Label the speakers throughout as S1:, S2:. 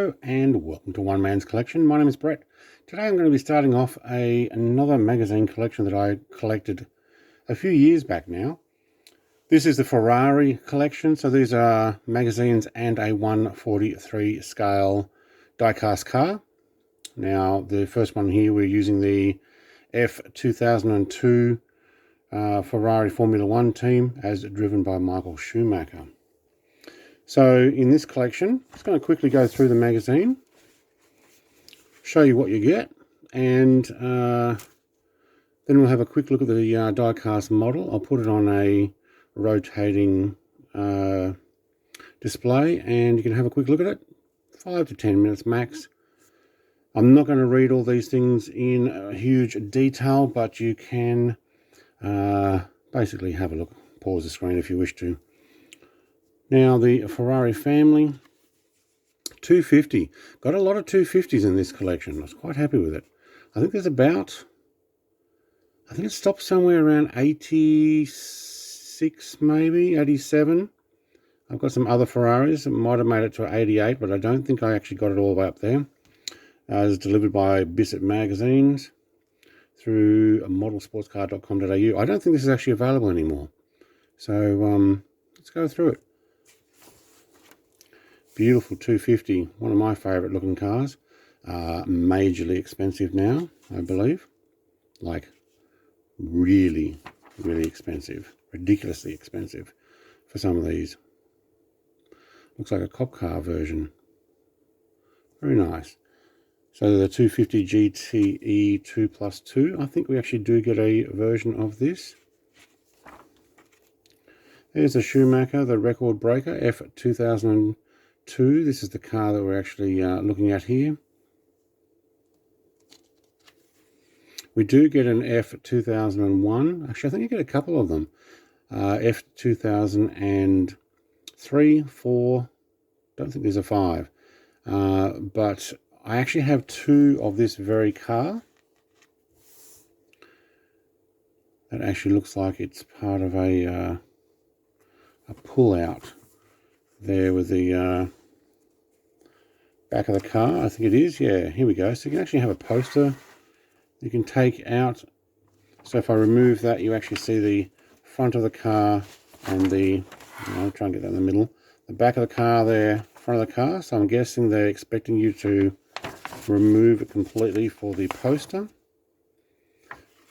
S1: Hello and welcome to One Man's Collection. My name is Brett. Today I'm going to be starting off another magazine collection that I collected a few years back now. This is the Ferrari Collection. So these are magazines and a 1/43 scale die-cast car. Now the first one here, we're using the F2002 Ferrari Formula One team as driven by Michael Schumacher. So in this collection, I'm just going to quickly go through the magazine, show you what you get, and then we'll have a quick look at the die-cast model. I'll put it on a rotating display and you can have a quick look at it, 5 to 10 minutes max. I'm not going to read all these things in huge detail, but you can basically have a look, pause the screen if you wish to. Now the Ferrari family, 250. Got a lot of 250s in this collection. I was quite happy with it. I think there's about, I think it stopped somewhere around 86 maybe, 87. I've got some other Ferraris that might have made it to 88, but I don't think I actually got it all the way up there. It was delivered by Bissett Magazines through modelsportscar.com.au. I don't think this is actually available anymore. So let's go through it. Beautiful 250, one of my favourite looking cars. Majorly expensive now, I believe. Like really, really expensive. Ridiculously expensive for some of these. Looks like a cop car version. Very nice. So the 250 GTE 2+2. I think we actually do get a version of this. There's the Schumacher, the record breaker, F2002. This is the car that we're actually looking at here. We do get an F2001. Actually, I think you get a couple of them. F2003, 4. Don't think there's a 5. But I actually have 2 of this very car. That actually looks like it's part of a pull-out there with the back of the car. I think it is. Yeah, here we go. So you can actually have a poster you can take out. So if I remove that, you actually see the front of the car and the, I'll try and get that in the middle, the back of the car there, front of the car. So I'm guessing they're expecting you to remove it completely for the poster.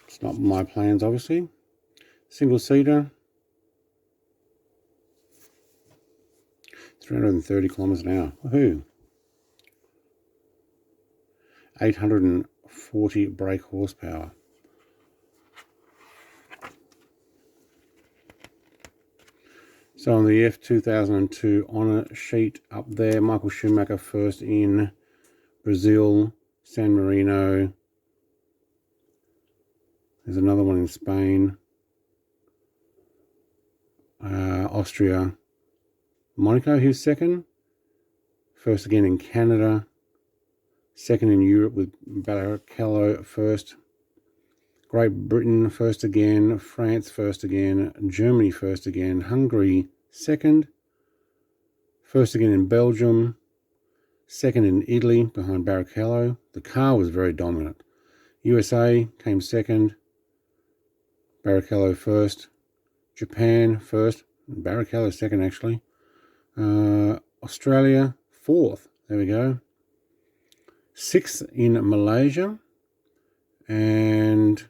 S1: It's not my plans, obviously. Single seater. 330 kilometers an hour. Woohoo! 840 brake horsepower. So on the F2002 honour sheet up there, Michael Schumacher first in Brazil, San Marino. There's another one in Spain, Austria, Monaco, who's second. First again in Canada. Second in Europe with Barrichello first. Great Britain first again. France first again. Germany first again. Hungary second. First again in Belgium. Second in Italy behind Barrichello. The car was very dominant. USA came second. Barrichello first. Japan first. Barrichello second actually. Australia, 4th. There we go. 6th in Malaysia. And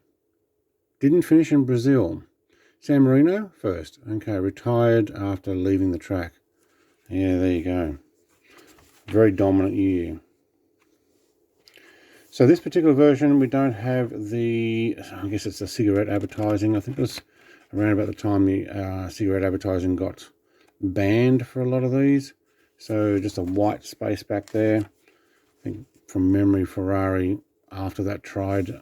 S1: didn't finish in Brazil. San Marino, 1st. Okay, retired after leaving the track. Yeah, there you go. Very dominant year. So this particular version, we don't have the, I guess it's the cigarette advertising. I think it was around about the time the cigarette advertising got banned for a lot of these. So just a white space back there. I think from memory, Ferrari after that tried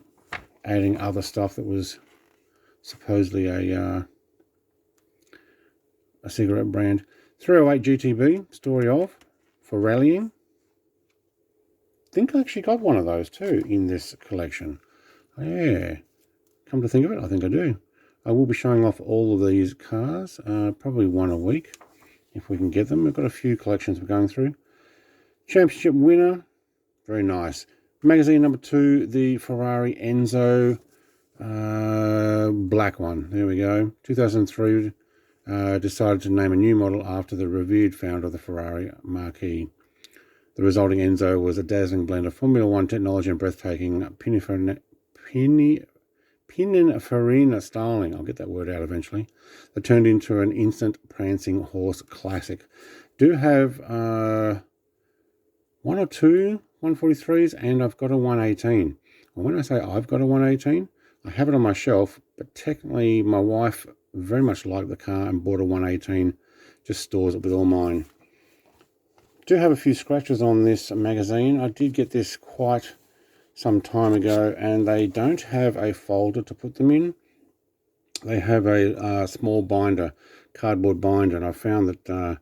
S1: adding other stuff that was supposedly a cigarette brand. 308 GTB, story of, for rallying. I think I actually got one of those too in this collection. Yeah, come to think of it, I think I do. I will be showing off all of these cars, probably one a week if we can get them. We've got a few collections we're going through. Championship winner. Very nice. Magazine number 2, the Ferrari Enzo black one. There we go. 2003. Decided to name a new model after the revered founder of the Ferrari marquee. The resulting Enzo was a dazzling blend of Formula One technology and breathtaking Pininfarina styling. I'll get that word out eventually. That turned into an instant prancing horse classic. Do have 1 or 2 143s, and I've got a 118. And when I say I've got a 118, I have it on my shelf, but technically my wife very much liked the car and bought a 118, just stores it with all mine. Do have a few scratches on this magazine. I did get this quite some time ago, and they don't have a folder to put them in. They have a small binder, cardboard binder, and I found that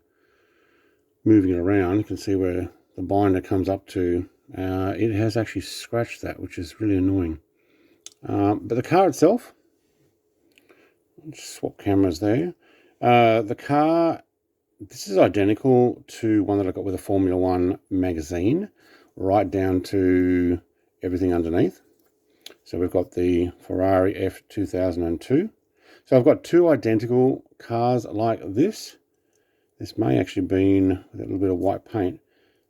S1: moving it around, you can see where the binder comes up to. It has actually scratched that, which is really annoying. But the car itself, just swap cameras there. The car, this is identical to one that I got with a Formula One magazine, right down to everything underneath. So we've got the Ferrari F2002. So I've got 2 identical cars like this. This may actually be with a little bit of white paint.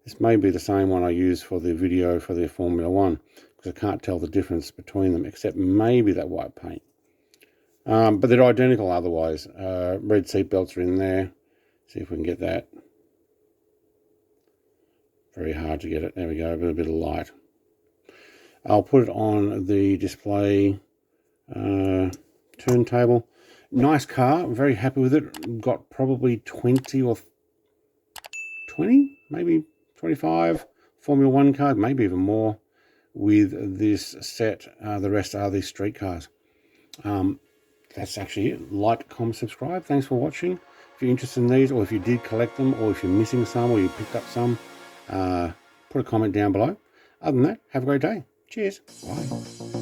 S1: This may be the same one I used for the video for the Formula One, because I can't tell the difference between them, except maybe that white paint. But they're identical otherwise. Red seat belts are in there. See if we can get that. Very hard to get it. There we go, a bit of light. I'll put it on the display turntable. Nice car, very happy with it. Got probably 20 or 20, maybe 25 Formula One cars, maybe even more with this set. The rest are these street cars. That's actually it. Like, comment, subscribe. Thanks for watching. If you're interested in these, or if you did collect them, or if you're missing some, or you picked up some, put a comment down below. Other than that, have a great day. Cheers. Bye.